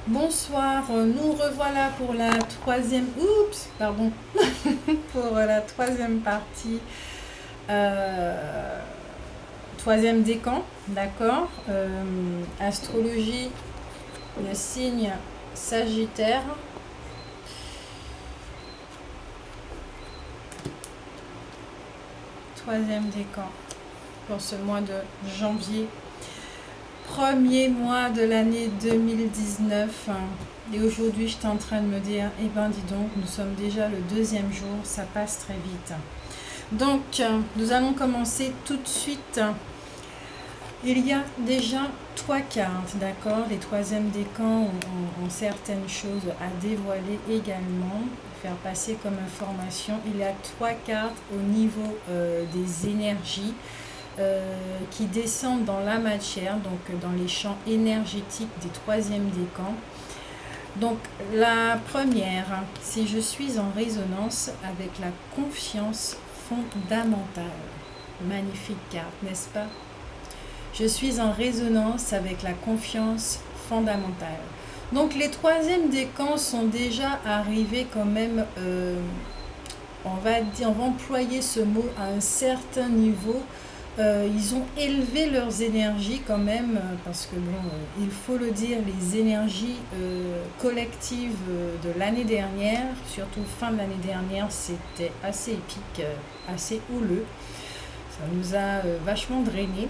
Bonsoir, nous revoilà pour la troisième, pour la troisième partie, euh, troisième décan, d'accord. Astrologie, le signe Sagittaire, troisième décan pour ce mois de janvier. Premier mois de l'année 2019, et aujourd'hui j'étais en train de me dire, eh ben dis donc, nous sommes déjà le deuxième jour, ça passe très vite. Donc nous allons commencer tout de suite. Il y a déjà trois cartes, d'accord. Les troisièmes décans ont certaines choses à dévoiler également, faire passer comme information. Il y a trois cartes au niveau des énergies. Qui descendent dans la matière, donc dans les champs énergétiques des troisièmes décans. Donc la première, si je suis en résonance avec la confiance fondamentale. Magnifique carte, n'est-ce pas? Je suis en résonance avec la confiance fondamentale. Donc les troisièmes décans sont déjà arrivés quand même, on va employer ce mot à un certain niveau. Ils ont élevé leurs énergies quand même, parce que bon, il faut le dire, les énergies collectives de l'année dernière, surtout fin de l'année dernière, c'était assez épique, assez houleux. Ça nous a vachement drainé.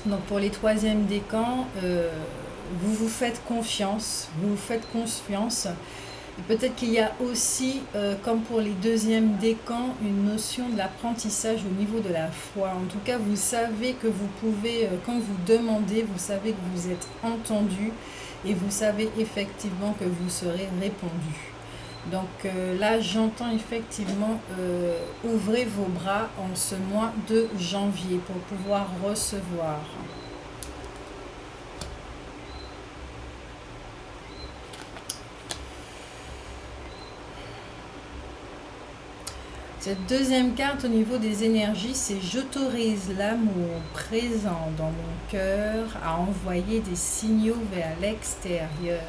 Donc pour les troisièmes décans, vous vous faites confiance, Peut-être qu'il y a aussi, comme pour les deuxièmes décans, une notion de l'apprentissage au niveau de la foi. En tout cas, vous savez que vous pouvez, quand vous demandez, vous savez que vous êtes entendu et vous savez effectivement que vous serez répondu. Donc là, j'entends effectivement, ouvrez vos bras en ce mois de janvier pour pouvoir recevoir. Cette deuxième carte au niveau des énergies, c'est j'autorise l'amour présent dans mon cœur à envoyer des signaux vers l'extérieur.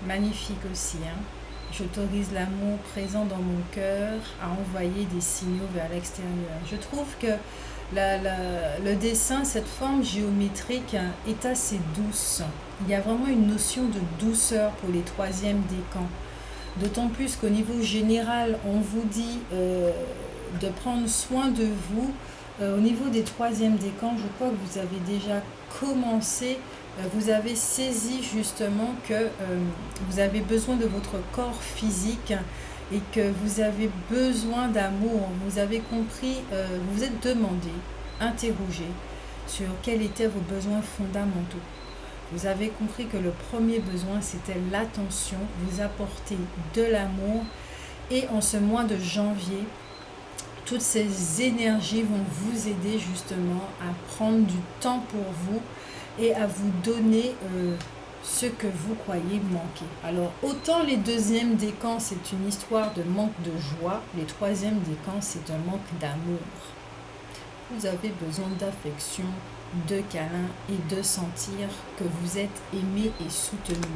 Magnifique aussi, hein? J'autorise l'amour présent dans mon cœur à envoyer des signaux vers l'extérieur. Je trouve que le dessin, cette forme géométrique est assez douce. Il y a vraiment une notion de douceur pour les troisièmes décans. D'autant plus qu'au niveau général, on vous dit de prendre soin de vous. Au niveau des troisièmes décans, je crois que vous avez déjà commencé, vous avez saisi justement que vous avez besoin de votre corps physique et que vous avez besoin d'amour. Vous avez compris, vous vous êtes demandé, interrogé sur quels étaient vos besoins fondamentaux. Vous avez compris que le premier besoin, c'était l'attention, vous apporter de l'amour. Et en ce mois de janvier, toutes ces énergies vont vous aider justement à prendre du temps pour vous et à vous donner ce que vous croyez manquer. Alors, autant les deuxièmes décans, c'est une histoire de manque de joie, les troisièmes décans, c'est un manque d'amour. Vous avez besoin d'affection, de câlin et de sentir que vous êtes aimé et soutenu.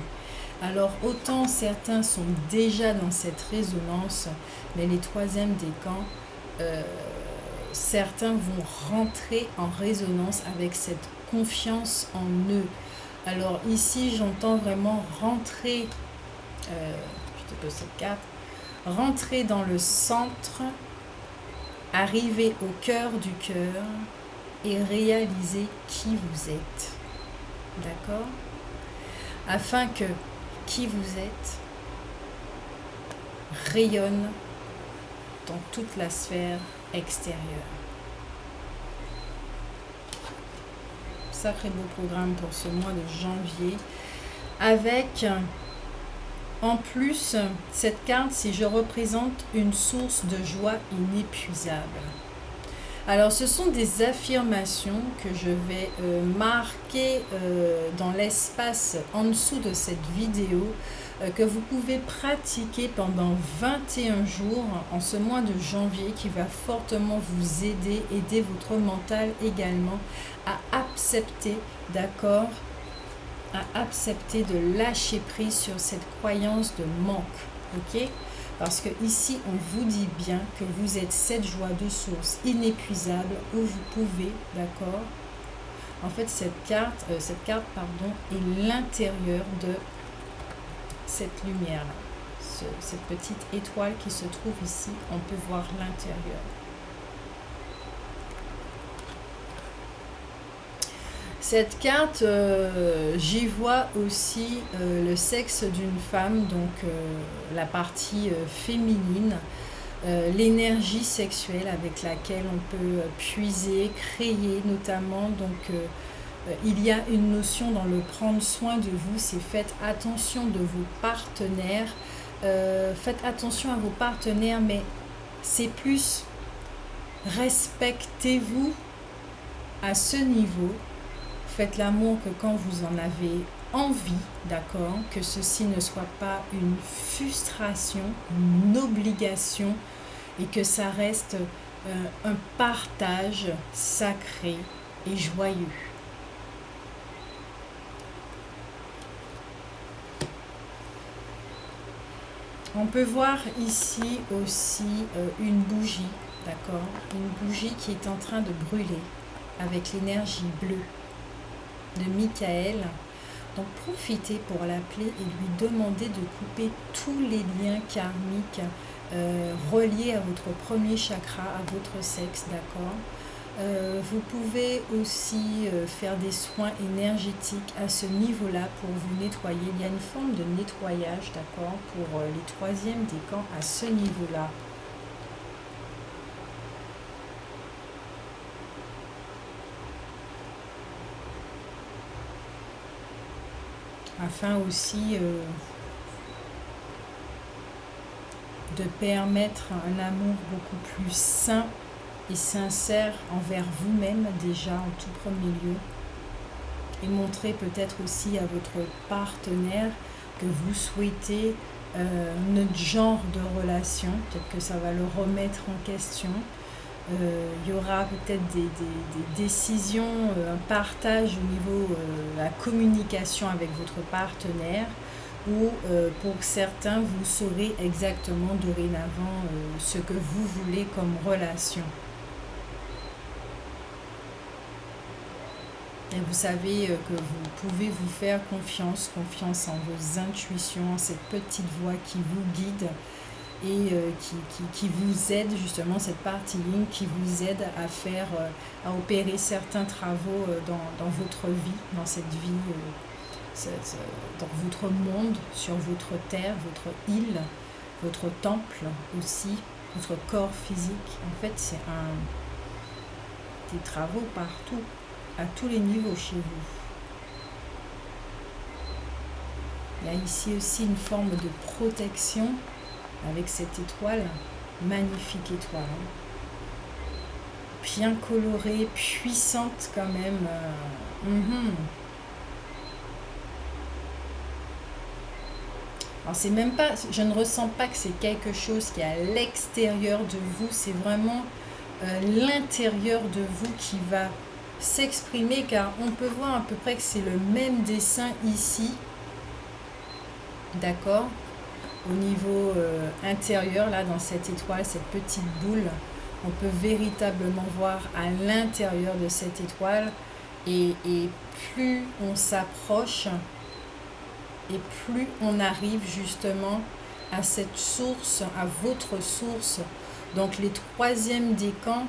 Alors autant certains sont déjà dans cette résonance, mais les troisièmes décans, certains vont rentrer en résonance avec cette confiance en eux. Alors ici j'entends vraiment rentrer, je te pose cette carte, rentrer dans le centre, arriver au cœur du cœur, et réaliser qui vous êtes. D'accord? Afin que qui vous êtes rayonne dans toute la sphère extérieure. Sacré beau programme pour ce mois de janvier. Avec, en plus, cette carte, si je représente une source de joie inépuisable. Alors, ce sont des affirmations que je vais marquer dans l'espace en dessous de cette vidéo que vous pouvez pratiquer pendant 21 jours en ce mois de janvier qui va fortement vous aider votre mental également à accepter, d'accord, à accepter de lâcher prise sur cette croyance de manque, ok? Parce que ici, on vous dit bien que vous êtes cette joie de source inépuisable où vous pouvez, d'accord? En fait, cette carte, pardon, est l'intérieur de cette lumière-là. Cette petite étoile qui se trouve ici, on peut voir l'intérieur. Cette carte, j'y vois aussi le sexe d'une femme, donc la partie féminine, l'énergie sexuelle avec laquelle on peut puiser, créer notamment. Donc il y a une notion dans le prendre soin de vous, c'est faites attention de vos partenaires, faites attention à vos partenaires, mais c'est plus respectez-vous à ce niveau. Faites l'amour que quand vous en avez envie, d'accord, que ceci ne soit pas une frustration, une obligation, et que ça reste un partage sacré et joyeux. On peut voir ici aussi une bougie, d'accord, une bougie qui est en train de brûler avec l'énergie bleue de Michael. Donc profitez pour l'appeler et lui demander de couper tous les liens karmiques reliés à votre premier chakra, à votre sexe, d'accord. Vous pouvez aussi faire des soins énergétiques à ce niveau-là pour vous nettoyer. Il y a une forme de nettoyage, d'accord, pour les troisièmes décans à ce niveau-là. Afin aussi de permettre un amour beaucoup plus sain et sincère envers vous-même déjà en tout premier lieu, et montrer peut-être aussi à votre partenaire que vous souhaitez notre genre de relation, peut-être que ça va le remettre en question. Il y aura peut-être des décisions, un partage au niveau de la communication avec votre partenaire, ou pour certains, vous saurez exactement dorénavant ce que vous voulez comme relation. Et vous savez que vous pouvez vous faire confiance en vos intuitions, en cette petite voix qui vous guide et qui vous aide justement, cette partie ligne qui vous aide à faire, à opérer certains travaux dans votre vie, dans cette vie, dans votre monde, sur votre terre, votre île, votre temple aussi, votre corps physique. En fait, c'est des travaux partout, à tous les niveaux chez vous. Il y a ici aussi une forme de protection avec cette étoile, magnifique étoile, bien colorée, puissante quand même. Alors c'est même pas, je ne ressens pas que c'est quelque chose qui est à l'extérieur de vous, c'est vraiment l'intérieur de vous qui va s'exprimer, car on peut voir à peu près que c'est le même dessin ici, d'accord, au niveau intérieur, là, dans cette étoile, cette petite boule, on peut véritablement voir à l'intérieur de cette étoile, et plus on s'approche, et plus on arrive justement à cette source, à votre source. Donc les troisièmes décans,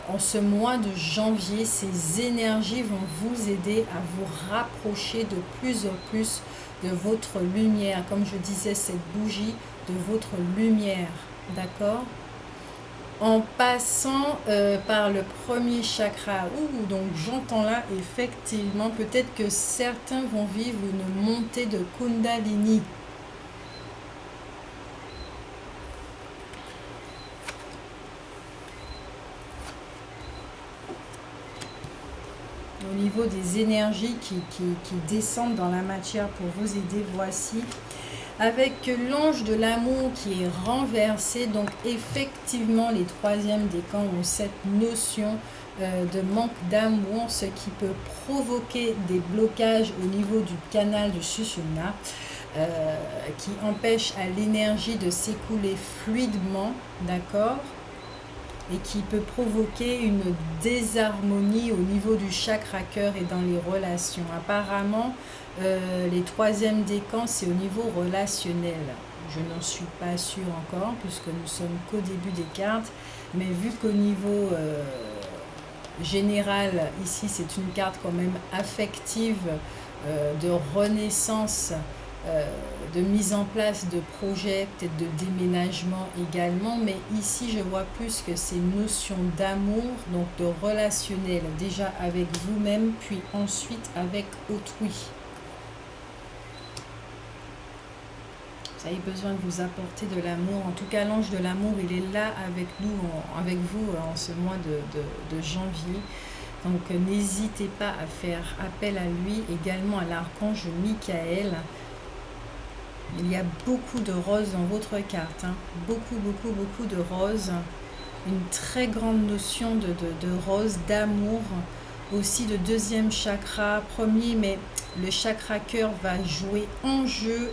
en ce mois de janvier, ces énergies vont vous aider à vous rapprocher de plus en plus de votre lumière, comme je disais, cette bougie de votre lumière, d'accord, en passant par le premier chakra. Donc j'entends là effectivement, peut-être que certains vont vivre une montée de Kundalini. Au niveau des énergies qui descendent dans la matière pour vous aider, voici, avec l'ange de l'amour qui est renversé. Donc effectivement, les troisièmes décans ont cette notion de manque d'amour, ce qui peut provoquer des blocages au niveau du canal du Sushumna, qui empêche à l'énergie de s'écouler fluidement, d'accord, et qui peut provoquer une désharmonie au niveau du chakra cœur et dans les relations. Apparemment, les troisièmes décans, c'est au niveau relationnel. Je n'en suis pas sûre encore, puisque nous sommes qu'au début des cartes, mais vu qu'au niveau général, ici, c'est une carte quand même affective, de renaissance, de mise en place de projets, peut-être de déménagement également, mais ici je vois plus que c'est une notion d'amour, donc de relationnel, déjà avec vous-même, puis ensuite avec autrui. Vous avez besoin de vous apporter de l'amour. En tout cas, l'ange de l'amour, il est là avec nous, avec vous en ce mois de janvier. Donc n'hésitez pas à faire appel à lui, également à l'archange Michael. Il y a beaucoup de roses dans votre carte, hein. Beaucoup de roses. Une très grande notion de rose, d'amour, aussi de deuxième chakra, premier, mais le chakra cœur va jouer en jeu.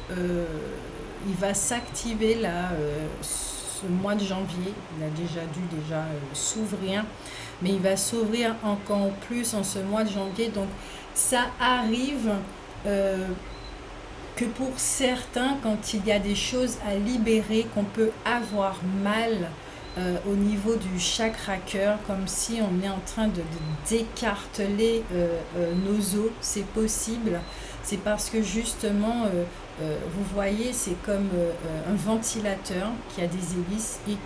Il va s'activer là, ce mois de janvier. Il a déjà dû s'ouvrir, mais il va s'ouvrir encore plus en ce mois de janvier. Donc ça arrive que pour certains, quand il y a des choses à libérer, qu'on peut avoir mal au niveau du chakra cœur, comme si on est en train de d'écarteler nos os, c'est possible. C'est parce que justement, vous voyez, c'est comme un ventilateur qui a des hélices et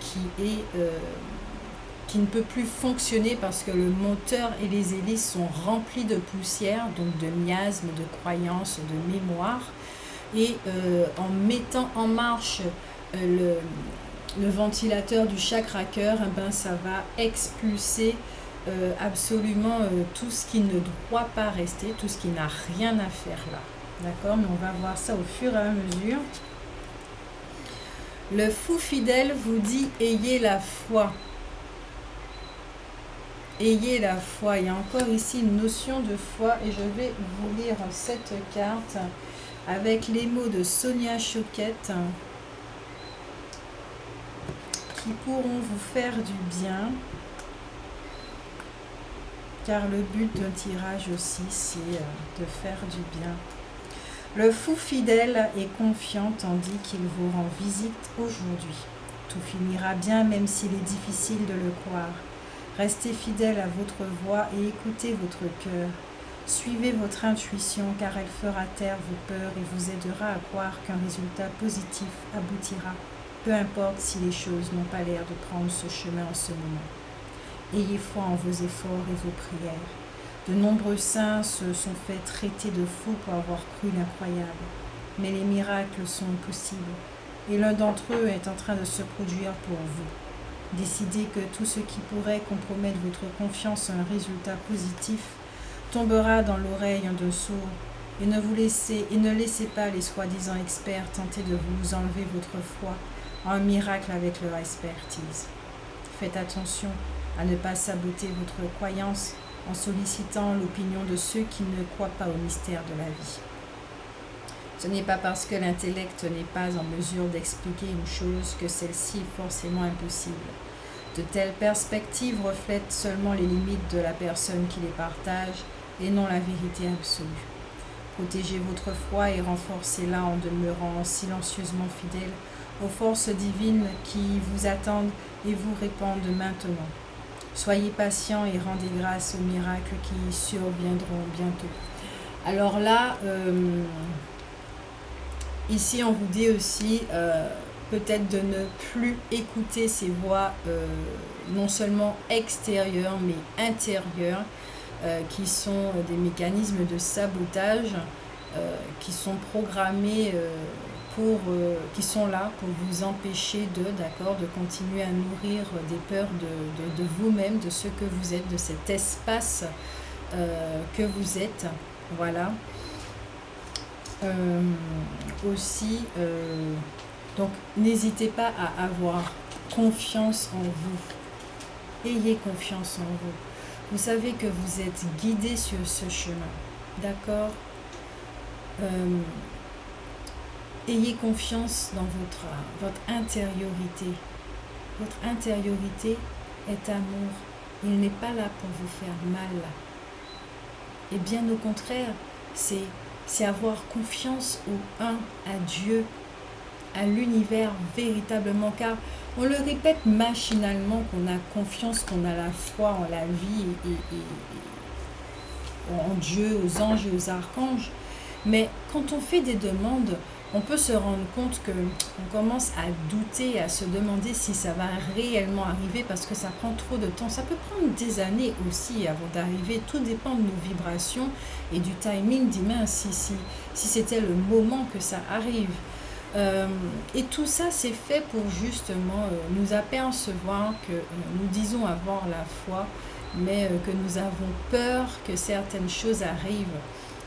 qui ne peut plus fonctionner parce que le moteur et les hélices sont remplis de poussière, donc de miasmes, de croyances, de mémoire. Et en mettant en marche le ventilateur du chakra cœur, eh ben, ça va expulser absolument tout ce qui ne doit pas rester, tout ce qui n'a rien à faire là. D'accord? Mais on va voir ça au fur et à mesure. Le fou fidèle vous dit « Ayez la foi ». Ayez la foi. Il y a encore ici une notion de foi et je vais vous lire cette carte avec les mots de Sonia Choquette qui pourront vous faire du bien, car le but d'un tirage aussi, c'est de faire du bien. Le fou fidèle est confiant tandis qu'il vous rend visite aujourd'hui. Tout finira bien même s'il est difficile de le croire. Restez fidèle à votre voix et écoutez votre cœur. Suivez votre intuition car elle fera taire vos peurs et vous aidera à croire qu'un résultat positif aboutira, peu importe si les choses n'ont pas l'air de prendre ce chemin en ce moment. Ayez foi en vos efforts et vos prières. De nombreux saints se sont fait traiter de fous pour avoir cru l'incroyable, mais les miracles sont possibles et l'un d'entre eux est en train de se produire pour vous. Décidez que tout ce qui pourrait compromettre votre confiance en un résultat positif tombera dans l'oreille d'un sourd et ne laissez pas les soi-disant experts tenter de vous enlever votre foi en un miracle avec leur expertise. Faites attention à ne pas saboter votre croyance en sollicitant l'opinion de ceux qui ne croient pas au mystère de la vie. Ce n'est pas parce que l'intellect n'est pas en mesure d'expliquer une chose que celle-ci est forcément impossible. De telles perspectives reflètent seulement les limites de la personne qui les partage et non la vérité absolue. Protégez votre foi et renforcez-la en demeurant silencieusement fidèle aux forces divines qui vous attendent et vous répandent maintenant. Soyez patient et rendez grâce aux miracles qui surviendront bientôt. Alors là, ici on vous dit aussi peut-être de ne plus écouter ces voix non seulement extérieures mais intérieures qui sont des mécanismes de sabotage qui sont programmés qui sont là pour vous empêcher de continuer à nourrir des peurs de vous-même, de ce que vous êtes, de cet espace que vous êtes. Voilà. Aussi, donc n'hésitez pas à avoir confiance en vous. Ayez confiance en vous. Vous savez que vous êtes guidé sur ce chemin. D'accord? Ayez confiance dans votre intériorité. Votre intériorité est amour. Il n'est pas là pour vous faire mal. Et bien au contraire, c'est avoir confiance au un, à Dieu, à l'univers véritablement, car on le répète machinalement qu'on a confiance, qu'on a la foi en la vie et en Dieu, aux anges et aux archanges. Mais quand on fait des demandes, on peut se rendre compte qu'on commence à douter, à se demander si ça va réellement arriver parce que ça prend trop de temps. Ça peut prendre des années aussi avant d'arriver. Tout dépend de nos vibrations et du timing d'humain, si c'était le moment que ça arrive. Et tout ça, c'est fait pour justement nous apercevoir que nous disons avoir la foi, mais que nous avons peur que certaines choses arrivent.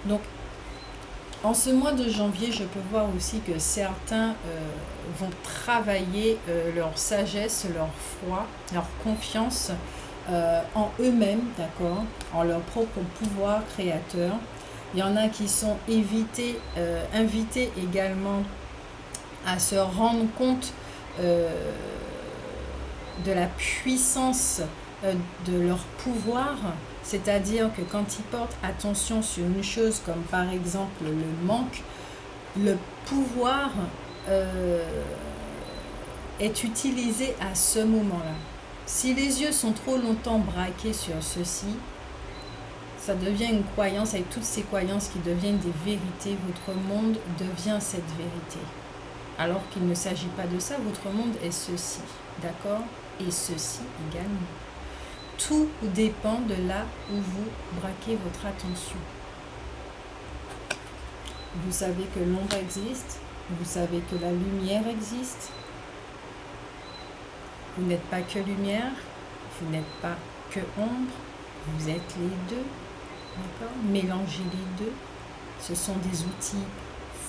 Donc, en ce mois de janvier, je peux voir aussi que certains vont travailler leur sagesse, leur foi, leur confiance en eux-mêmes, d'accord, en leur propre pouvoir créateur. Il y en a qui sont invités également à se rendre compte de la puissance de leur pouvoir. C'est-à-dire que quand ils portent attention sur une chose comme par exemple le manque, le pouvoir est utilisé à ce moment-là. Si les yeux sont trop longtemps braqués sur ceci, ça devient une croyance, avec toutes ces croyances qui deviennent des vérités, votre monde devient cette vérité. Alors qu'il ne s'agit pas de ça, votre monde est ceci, d'accord? Et ceci également. Tout dépend de là où vous braquez votre attention. Vous savez que l'ombre existe, vous savez que la lumière existe. Vous n'êtes pas que lumière, vous n'êtes pas que ombre, vous êtes les deux. D'accord? Mélangez les deux. Ce sont des outils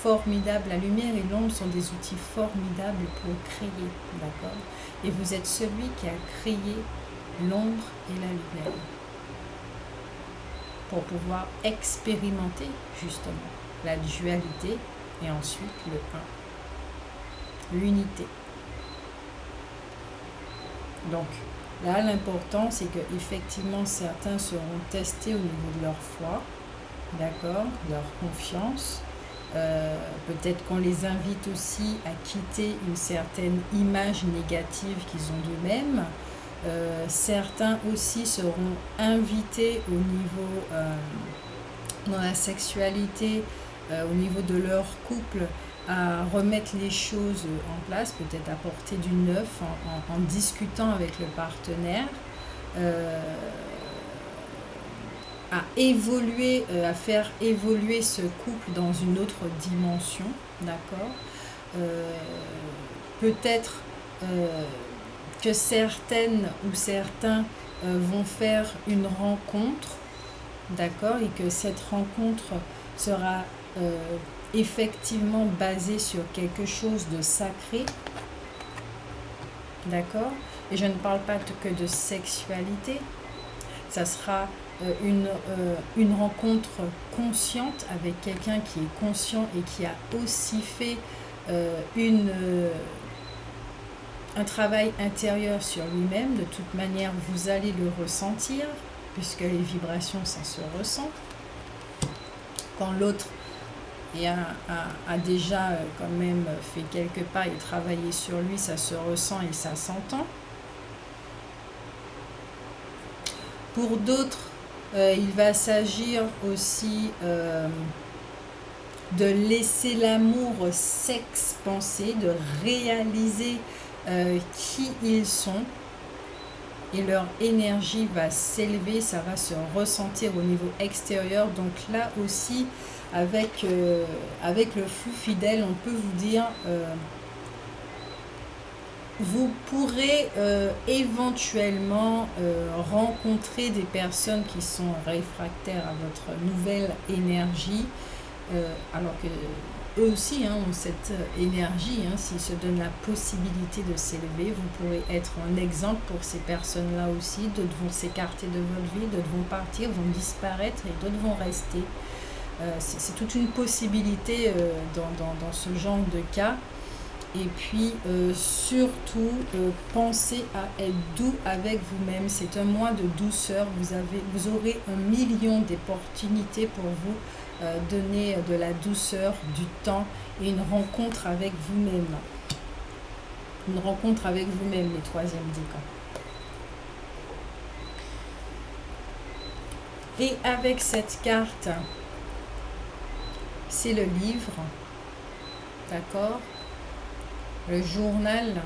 formidables. La lumière et l'ombre sont des outils formidables pour créer. D'accord? Et vous êtes celui qui a créé l'ombre et la lumière pour pouvoir expérimenter justement la dualité et ensuite le un, l'unité. Donc là, l'important, c'est que effectivement certains seront testés au niveau de leur foi, d'accord, leur confiance. Peut-être qu'on les invite aussi à quitter une certaine image négative qu'ils ont d'eux-mêmes. Certains aussi seront invités au niveau dans la sexualité, au niveau de leur couple, à remettre les choses en place, peut-être apporter du neuf en discutant avec le partenaire, à évoluer, à faire évoluer ce couple dans une autre dimension, d'accord? Peut-être que certaines ou certains vont faire une rencontre, d'accord, et que cette rencontre sera effectivement basée sur quelque chose de sacré, d'accord, et je ne parle pas que de sexualité, ça sera une rencontre consciente avec quelqu'un qui est conscient et qui a aussi fait un travail intérieur sur lui-même. De toute manière, vous allez le ressentir, puisque les vibrations, ça se ressent. Quand l'autre a déjà quand même fait quelques pas et travaillé sur lui, ça se ressent et ça s'entend. Pour d'autres, il va s'agir aussi de laisser l'amour s'expanser, de réaliser qui ils sont, et leur énergie va s'élever, ça va se ressentir au niveau extérieur. Donc là aussi, avec le flou fidèle, on peut vous dire, vous pourrez éventuellement rencontrer des personnes qui sont réfractaires à votre nouvelle énergie, alors que eux aussi ont cette énergie, s'ils se donnent la possibilité de s'élever, vous pourrez être un exemple pour ces personnes-là aussi. D'autres vont s'écarter de votre vie, d'autres vont partir, vont disparaître et d'autres vont rester. C'est toute une possibilité dans ce genre de cas. Et puis surtout, pensez à être doux avec vous-même. C'est un mois de douceur. Vous aurez 1 million d'opportunités pour vous donner de la douceur, du temps et une rencontre avec vous-même. Une rencontre avec vous-même, les troisièmes décans. Et avec cette carte, c'est le livre, d'accord? Le journal,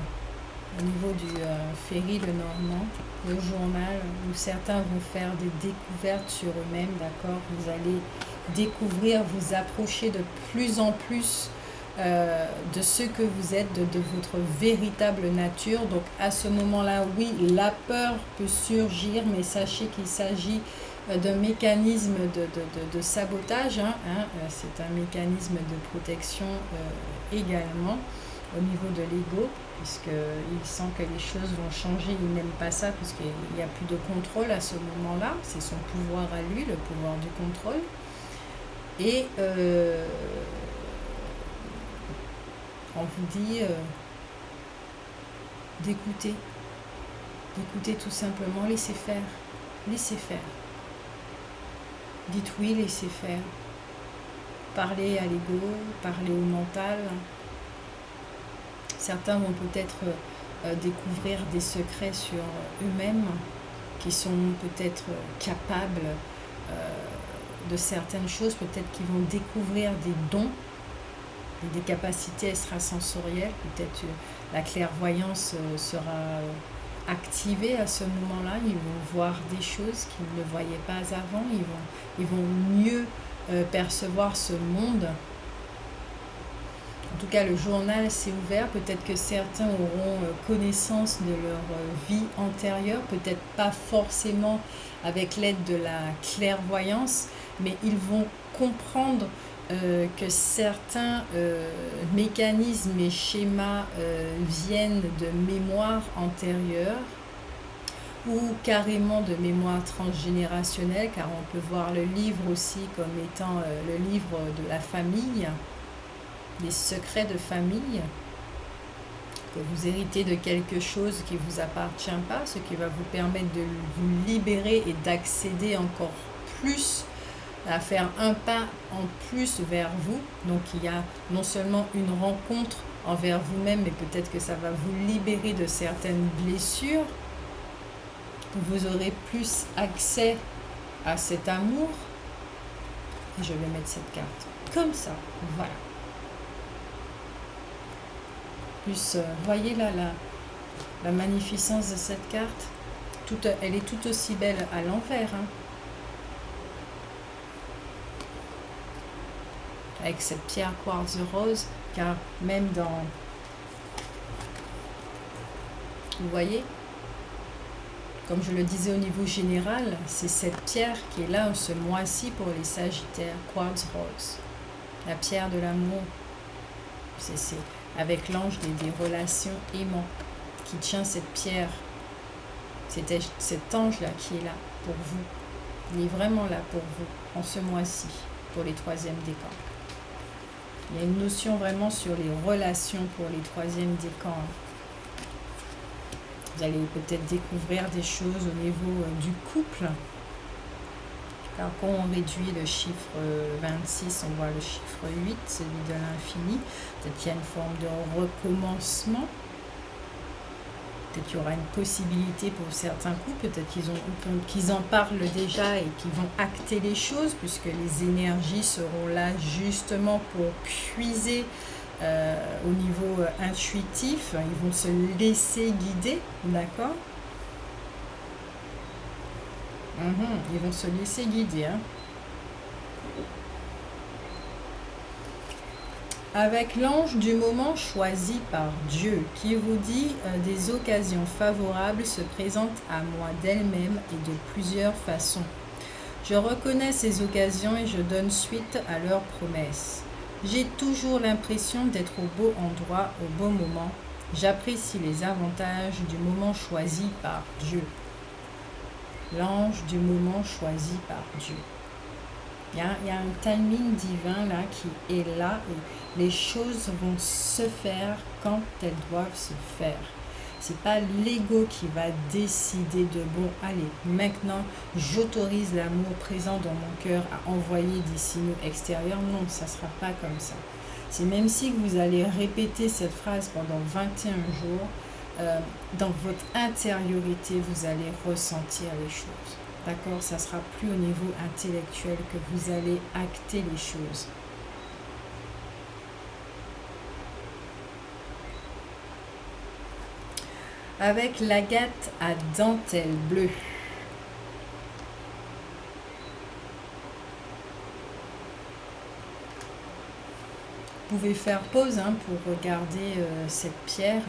au niveau du Ferry le Normand, le journal où certains vont faire des découvertes sur eux-mêmes, d'accord? Vous allez découvrir, vous approcher de plus en plus de ce que vous êtes, de votre véritable nature. Donc à ce moment-là, oui, la peur peut surgir, mais sachez qu'il s'agit d'un mécanisme de sabotage, c'est un mécanisme de protection également au niveau de l'ego, puisqu'il sent que les choses vont changer, il n'aime pas ça, puisqu'il n'y a plus de contrôle à ce moment-là, c'est son pouvoir à lui, le pouvoir du contrôle. Et on vous dit d'écouter tout simplement, laissez faire, dites oui, laissez faire, parlez à l'ego, parlez au mental. Certains vont peut-être découvrir des secrets sur eux-mêmes, qui sont peut-être capables de certaines choses, peut-être qu'ils vont découvrir des dons, des capacités extrasensorielles, peut-être la clairvoyance sera activée à ce moment-là, ils vont voir des choses qu'ils ne voyaient pas avant, ils vont mieux percevoir ce monde. En tout cas, le journal s'est ouvert. Peut-être que certains auront connaissance de leur vie antérieure, peut-être pas forcément avec l'aide de la clairvoyance, mais ils vont comprendre que certains mécanismes et schémas viennent de mémoires antérieures ou carrément de mémoire transgénérationnelle, car on peut voir le livre aussi comme étant le livre de la famille, des secrets de famille, que vous héritez de quelque chose qui ne vous appartient pas, ce qui va vous permettre de vous libérer et d'accéder encore plus, à faire un pas en plus vers vous. Donc il y a non seulement une rencontre envers vous-même, mais peut-être que ça va vous libérer de certaines blessures. Vous aurez plus accès à cet amour. Et je vais mettre cette carte comme ça, voilà. Plus, voyez là la magnificence de cette carte. Elle est tout aussi belle à l'envers. Avec cette pierre quartz rose, car même dans... Vous voyez, comme je le disais au niveau général, c'est cette pierre qui est là ce mois-ci pour les Sagittaires, quartz rose. La pierre de l'amour. C'est avec l'ange des relations aimants qui tient cette pierre, cet ange-là qui est là pour vous. Il est vraiment là pour vous en ce mois-ci, pour les troisièmes décans. Il y a une notion vraiment sur les relations pour les troisièmes décans. Vous allez peut-être découvrir des choses au niveau du couple. Alors quand on réduit le chiffre 26, on voit le chiffre 8, celui de l'infini. Peut-être qu'il y a une forme de recommencement. Peut-être qu'il y aura une possibilité pour certains couples. Peut-être qu'ils en parlent déjà et qu'ils vont acter les choses, puisque les énergies seront là justement pour puiser au niveau intuitif. Ils vont se laisser guider, d'accord ? Ils vont se laisser guider. Avec l'ange du moment choisi par Dieu, qui vous dit des occasions favorables se présentent à moi d'elles-mêmes et de plusieurs façons. Je reconnais ces occasions et je donne suite à leurs promesses. J'ai toujours l'impression d'être au beau endroit au bon moment. J'apprécie les avantages du moment choisi par Dieu. L'ange du moment choisi par Dieu. Il y a un timing divin là qui est là et les choses vont se faire quand elles doivent se faire. C'est pas l'ego qui va décider de bon, allez, maintenant j'autorise l'amour présent dans mon cœur à envoyer des signaux extérieurs. Non, ça ne sera pas comme ça. C'est même si vous allez répéter cette phrase pendant 21 jours, dans votre intériorité, vous allez ressentir les choses. D'accord? Ça ne sera plus au niveau intellectuel que vous allez acter les choses. Avec l'agate à dentelle bleue. Vous pouvez faire pause pour regarder cette pierre,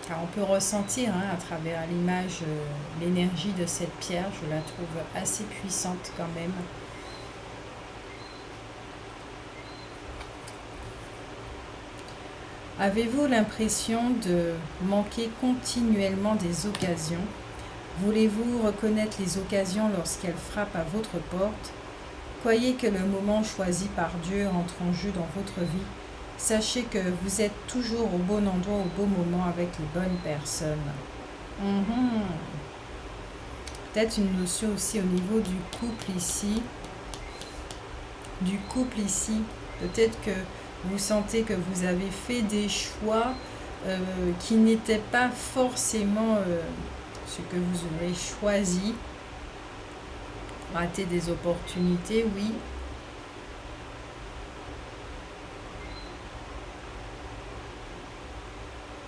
car on peut ressentir à travers l'image l'énergie de cette pierre. Je la trouve assez puissante quand même. Avez-vous l'impression de manquer continuellement des occasions? Voulez-vous reconnaître les occasions lorsqu'elles frappent à votre porte? Croyez que le moment choisi par Dieu entre en jeu dans votre vie. Sachez que vous êtes toujours au bon endroit, au bon moment, avec les bonnes personnes. Peut-être une notion aussi au niveau du couple ici. Peut-être que vous sentez que vous avez fait des choix qui n'étaient pas forcément ce que vous aurez choisi. Rater des opportunités, oui.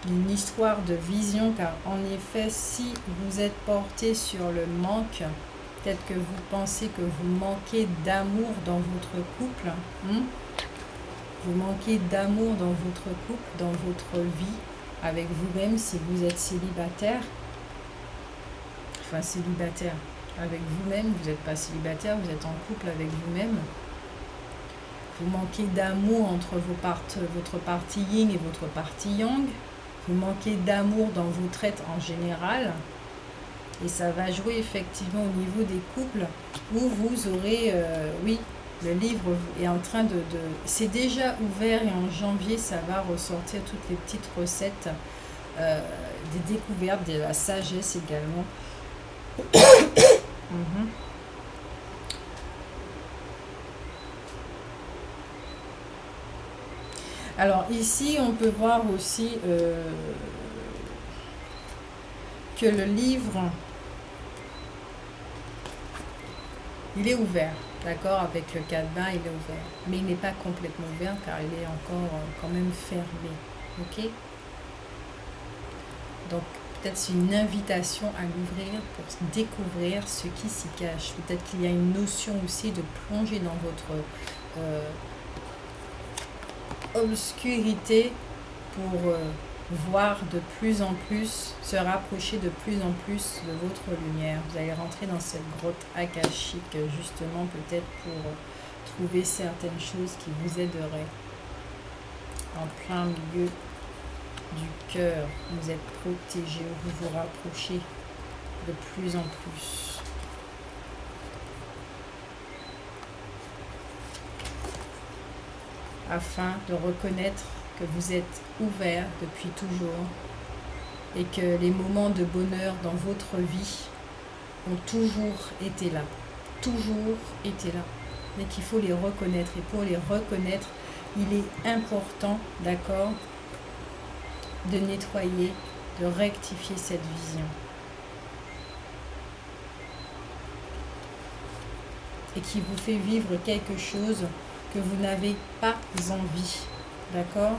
Une histoire de vision, car en effet, si vous êtes porté sur le manque, peut-être que vous pensez que vous manquez d'amour dans votre couple. Vous manquez d'amour dans votre couple, dans votre vie, avec vous-même si vous êtes célibataire. Enfin, célibataire avec vous-même, vous n'êtes pas célibataire, vous êtes en couple avec vous-même. Vous manquez d'amour entre votre partie yin et votre partie yang. Vous manquez d'amour dans votre être en général. Et ça va jouer effectivement au niveau des couples où vous aurez, oui, le livre est en train de... C'est déjà ouvert et en janvier, ça va ressortir toutes les petites recettes, des découvertes, de la sagesse également. Alors ici, on peut voir aussi que le livre, il est ouvert. D'accord, avec le cadenas, il est ouvert. Mais il n'est pas complètement ouvert car il est encore quand même fermé. Ok? Donc, peut-être c'est une invitation à l'ouvrir pour découvrir ce qui s'y cache. Peut-être qu'il y a une notion aussi de plonger dans votre obscurité pour voir de plus en plus, se rapprocher de plus en plus de votre lumière. Vous allez rentrer dans cette grotte akashique justement peut-être pour trouver certaines choses qui vous aideraient. En plein milieu du cœur, vous êtes protégé, vous vous rapprochez de plus en plus. Afin de reconnaître que vous êtes ouvert depuis toujours et que les moments de bonheur dans votre vie ont toujours été là, mais qu'il faut les reconnaître. Et pour les reconnaître, il est important, d'accord, de nettoyer, de rectifier cette vision. Et qui vous fait vivre quelque chose que vous n'avez pas envie. D'accord?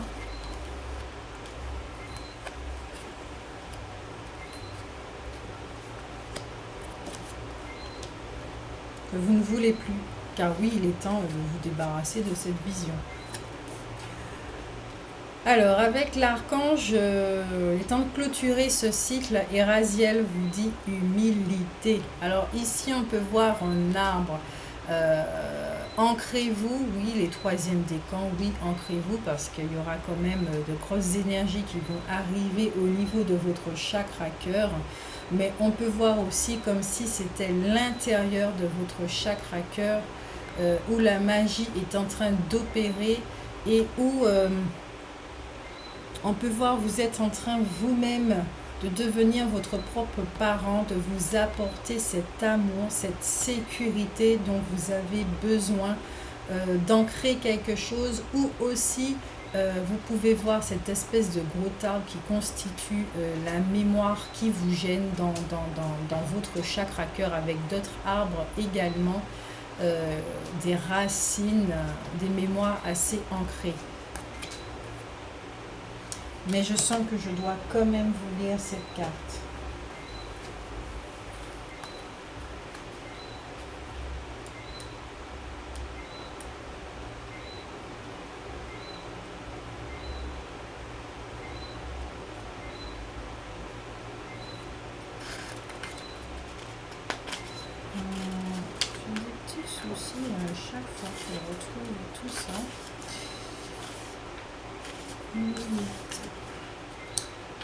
Que vous ne voulez plus. Car oui, il est temps de vous débarrasser de cette vision. Alors, avec l'archange, il est temps de clôturer ce cycle et Raziel vous dit humilité. Alors ici, on peut voir un arbre. Euh, Ancrez-vous, oui, les troisièmes décans, oui, ancrez-vous parce qu'il y aura quand même de grosses énergies qui vont arriver au niveau de votre chakra cœur. Mais on peut voir aussi comme si c'était l'intérieur de votre chakra cœur où la magie est en train d'opérer et où on peut voir vous êtes en train vous-même de devenir votre propre parent, de vous apporter cet amour, cette sécurité dont vous avez besoin, d'ancrer quelque chose, ou aussi vous pouvez voir cette espèce de gros arbre qui constitue la mémoire qui vous gêne dans votre chakra cœur, avec d'autres arbres également, des racines, des mémoires assez ancrées. Mais je sens que je dois quand même vous lire cette carte. J'ai des petits soucis à chaque fois que je retrouve tout ça.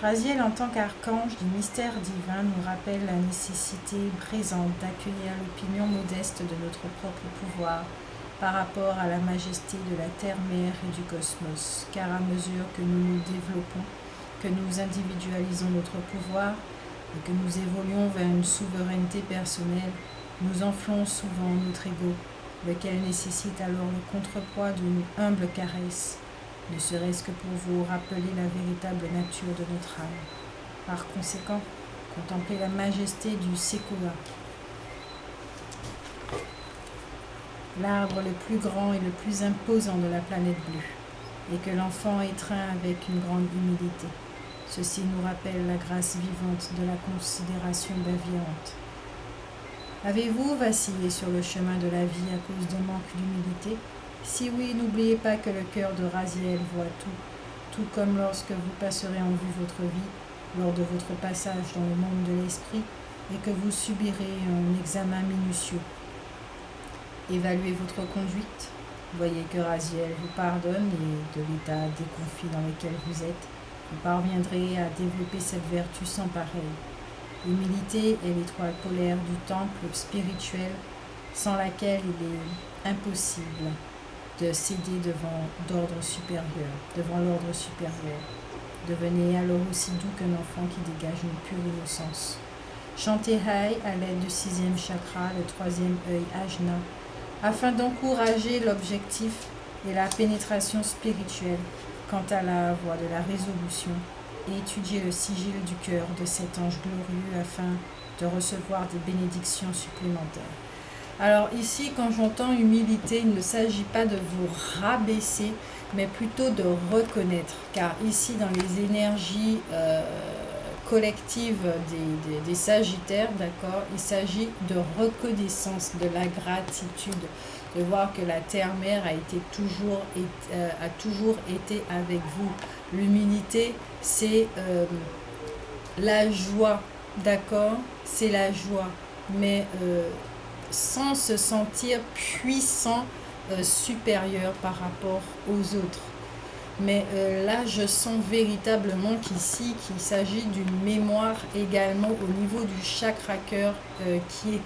Raziel, en tant qu'archange du mystère divin, nous rappelle la nécessité présente d'accueillir l'opinion modeste de notre propre pouvoir par rapport à la majesté de la terre-mère et du cosmos, car à mesure que nous nous développons, que nous individualisons notre pouvoir et que nous évoluons vers une souveraineté personnelle, nous enflons souvent notre ego, lequel nécessite alors le contrepoids d'une humble caresse, ne serait-ce que pour vous rappeler la véritable nature de notre âme. Par conséquent, contemplez la majesté du séquoia, l'arbre le plus grand et le plus imposant de la planète bleue, et que l'enfant étreint avec une grande humilité. Ceci nous rappelle la grâce vivante de la considération bienveillante. Avez-vous vacillé sur le chemin de la vie à cause d'un manque d'humilité? Si oui, n'oubliez pas que le cœur de Raziel voit tout comme lorsque vous passerez en vue votre vie, lors de votre passage dans le monde de l'esprit, et que vous subirez un examen minutieux. Évaluez votre conduite. Voyez que Raziel vous pardonne et de l'état déconfit dans lequel vous êtes, vous parviendrez à développer cette vertu sans pareille. L'humilité est l'étoile polaire du temple spirituel, sans laquelle il est impossible de céder devant l'ordre supérieur. Devenez alors aussi doux qu'un enfant qui dégage une pure innocence. Chantez Hai à l'aide du 6e chakra, le 3e œil Ajna, afin d'encourager l'objectif et la pénétration spirituelle quant à la voie de la résolution, et étudiez le sigil du cœur de cet ange glorieux afin de recevoir des bénédictions supplémentaires. Alors ici, quand j'entends humilité, il ne s'agit pas de vous rabaisser, mais plutôt de reconnaître. Car ici, dans les énergies collectives des Sagittaires, d'accord, il s'agit de reconnaissance, de la gratitude, de voir que la terre-mère a toujours été avec vous. L'humilité, c'est la joie, d'accord, c'est la joie, mais sans se sentir puissant, supérieur par rapport aux autres. Mais là, je sens véritablement qu'ici, qu'il s'agit d'une mémoire également au niveau du chakra cœur qui est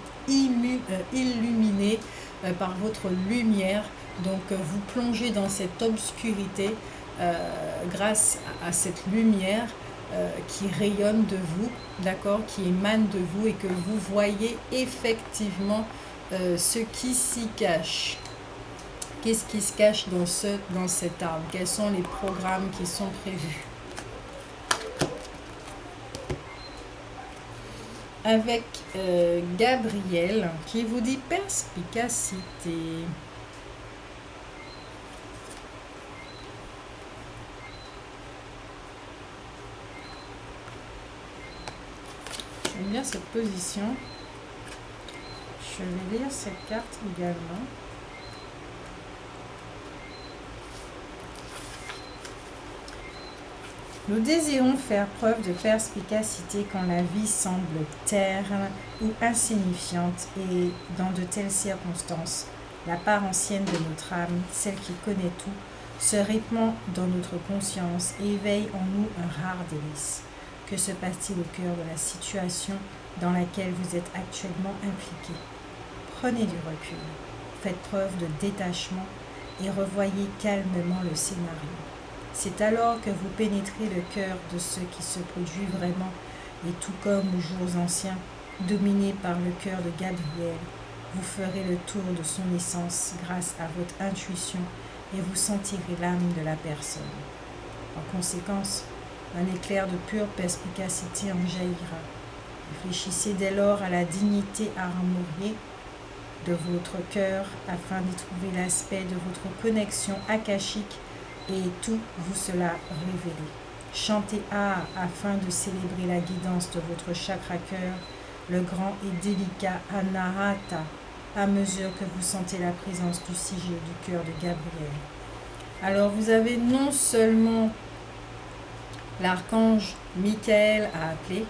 illuminé par votre lumière. Donc, vous plongez dans cette obscurité grâce à cette lumière qui rayonne de vous, d'accord, qui émane de vous, et que vous voyez effectivement ce qui s'y cache. Qu'est-ce qui se cache dans cet arbre? Quels sont les programmes qui sont prévus? Avec Gabriel qui vous dit perspicacité. J'aime bien cette position. Je vais lire cette carte également. Nous désirons faire preuve de perspicacité quand la vie semble terne ou insignifiante et dans de telles circonstances, la part ancienne de notre âme, celle qui connaît tout, se répand dans notre conscience et éveille en nous un rare délice. Que se passe-t-il au cœur de la situation dans laquelle vous êtes actuellement impliqué? Prenez du recul, faites preuve de détachement et revoyez calmement le scénario. C'est alors que vous pénétrez le cœur de ce qui se produit vraiment et tout comme aux jours anciens, dominé par le cœur de Gabriel, vous ferez le tour de son essence grâce à votre intuition et vous sentirez l'âme de la personne. En conséquence, un éclair de pure perspicacité en jaillira. Réfléchissez dès lors à la dignité armoriée de votre cœur afin d'y trouver l'aspect de votre connexion akashique et tout vous sera révélé. Chantez A afin de célébrer la guidance de votre chakra cœur, le grand et délicat Anahata, à mesure que vous sentez la présence du sigil du cœur de Gabriel. Alors vous avez non seulement l'archange Michael à appeler,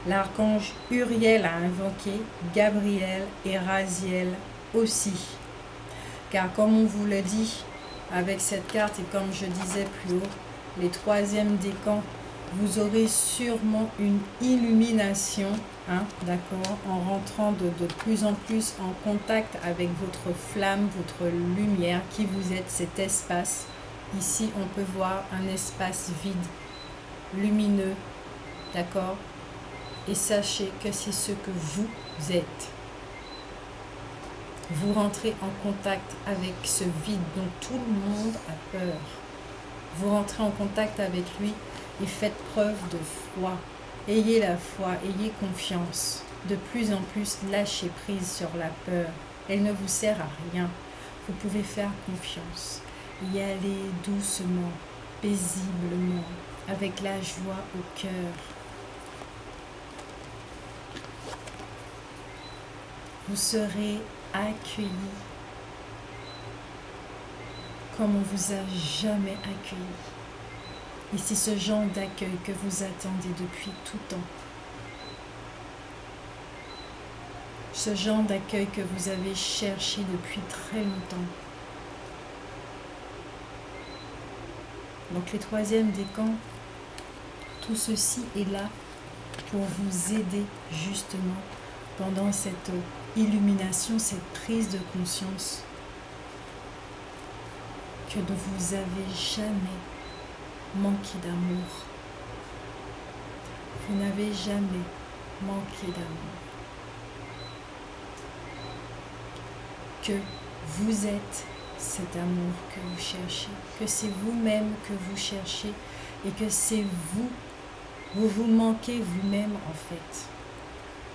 l'archange Uriel à invoquer, Gabriel et Raziel aussi. Car comme on vous le dit, avec cette carte et comme je disais plus haut, les troisièmes décans, vous aurez sûrement une illumination, d'accord, en rentrant de plus en plus en contact avec votre flamme, votre lumière, qui vous êtes, cet espace. Ici, on peut voir un espace vide, lumineux, d'accord? Et sachez que c'est ce que vous êtes. Vous rentrez en contact avec ce vide dont tout le monde a peur. Vous rentrez en contact avec lui et faites preuve de foi. Ayez la foi, ayez confiance. De plus en plus, lâchez prise sur la peur. Elle ne vous sert à rien. Vous pouvez faire confiance. Y aller doucement, paisiblement, avec la joie au cœur. Vous serez accueillis comme on vous a jamais accueilli. Et c'est ce genre d'accueil que vous attendez depuis tout temps. Ce genre d'accueil que vous avez cherché depuis très longtemps. Donc les troisièmes décans, tout ceci est là pour vous aider justement pendant cette illumination, cette prise de conscience que vous avez jamais manqué d'amour. Vous n'avez jamais manqué d'amour. Que vous êtes cet amour que vous cherchez, que c'est vous-même que vous cherchez et que c'est vous manquez vous-même en fait.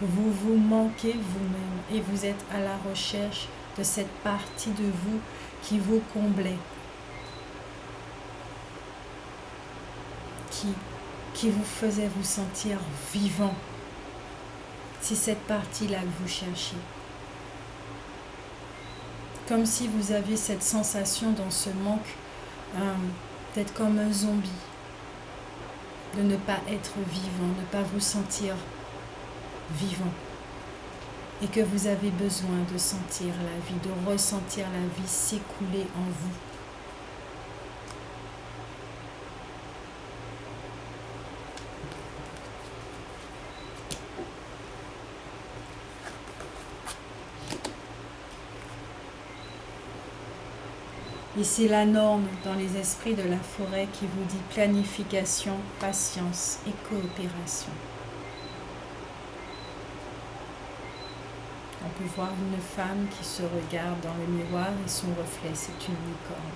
Vous vous manquez vous-même et vous êtes à la recherche de cette partie de vous qui vous comblait, qui vous faisait vous sentir vivant. C'est cette partie-là que vous cherchez. Comme si vous aviez cette sensation dans ce manque d'être comme un zombie, de ne pas être vivant, ne pas vous sentir vivant. Et que vous avez besoin de sentir la vie, de ressentir la vie s'écouler en vous. Et c'est la norme dans les esprits de la forêt qui vous dit planification, patience et coopération. On peut voir une femme qui se regarde dans le miroir et son reflet, c'est une licorne,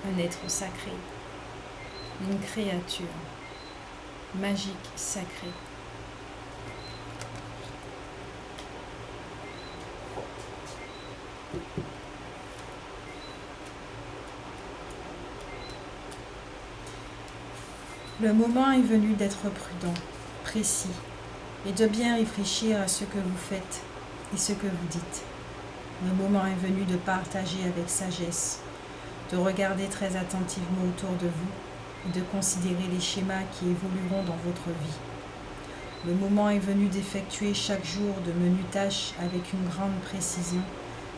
un être sacré, une créature magique, sacrée. Le moment est venu d'être prudent, précis, et de bien réfléchir à ce que vous faites et ce que vous dites. Le moment est venu de partager avec sagesse, de regarder très attentivement autour de vous et de considérer les schémas qui évolueront dans votre vie. Le moment est venu d'effectuer chaque jour de menues tâches avec une grande précision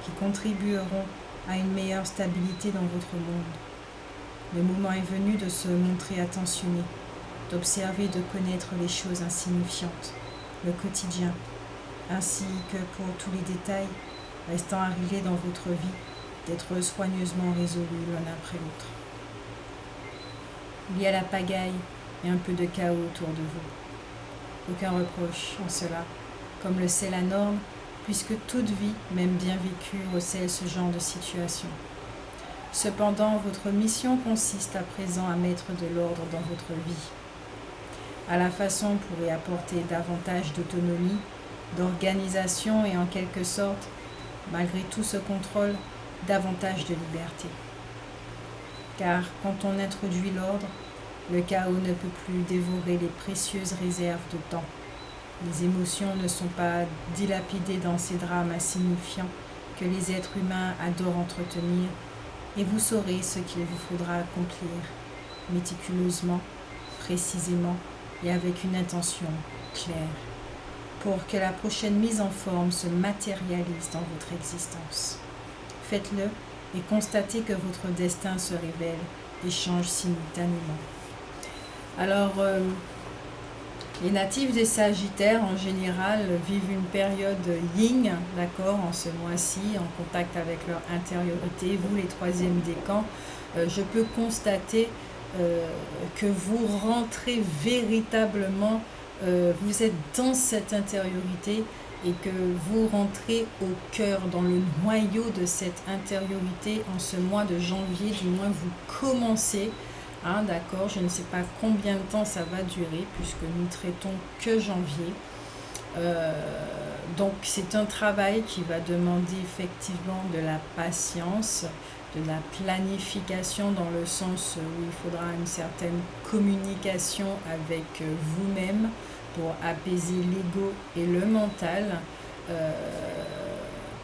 qui contribueront à une meilleure stabilité dans votre monde. Le moment est venu de se montrer attentionné, d'observer et de connaître les choses insignifiantes, le quotidien, ainsi que pour tous les détails restant à régler dans votre vie, d'être soigneusement résolus l'un après l'autre. Il y a la pagaille et un peu de chaos autour de vous. Aucun reproche en cela, comme le sait la norme, puisque toute vie, même bien vécue, recèle ce genre de situation. Cependant, votre mission consiste à présent à mettre de l'ordre dans votre vie. À la façon pour y apporter davantage d'autonomie, d'organisation et en quelque sorte, malgré tout ce contrôle, davantage de liberté. Car quand on introduit l'ordre, le chaos ne peut plus dévorer les précieuses réserves de temps. Les émotions ne sont pas dilapidées dans ces drames insignifiants que les êtres humains adorent entretenir, et vous saurez ce qu'il vous faudra accomplir, méticuleusement, précisément et avec une intention claire, pour que la prochaine mise en forme se matérialise dans votre existence. Faites-le et constatez que votre destin se révèle et change simultanément. Alors, les natifs des Sagittaires, en général, vivent une période yin, d'accord, en ce mois-ci, en contact avec leur intériorité. Vous, les troisièmes décans, je peux constater que vous rentrez véritablement, vous êtes dans cette intériorité et que vous rentrez au cœur, dans le noyau de cette intériorité en ce mois de janvier, du moins vous commencez. D'accord, je ne sais pas combien de temps ça va durer puisque nous traitons que janvier. Donc c'est un travail qui va demander effectivement de la patience, de la planification dans le sens où il faudra une certaine communication avec vous-même pour apaiser l'ego et le mental.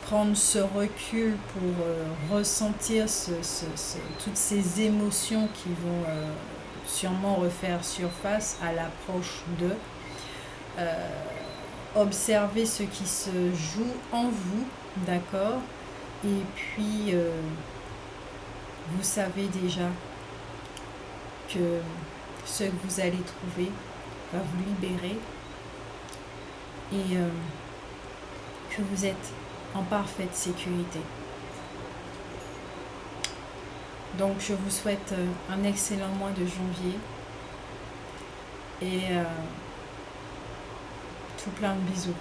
Prendre ce recul pour ressentir toutes ces émotions qui vont sûrement refaire surface à l'approche de observer ce qui se joue en vous, d'accord, et puis vous savez déjà que ce que vous allez trouver va vous libérer et que vous êtes en parfaite sécurité. Donc je vous souhaite un excellent mois de janvier et tout plein de bisous.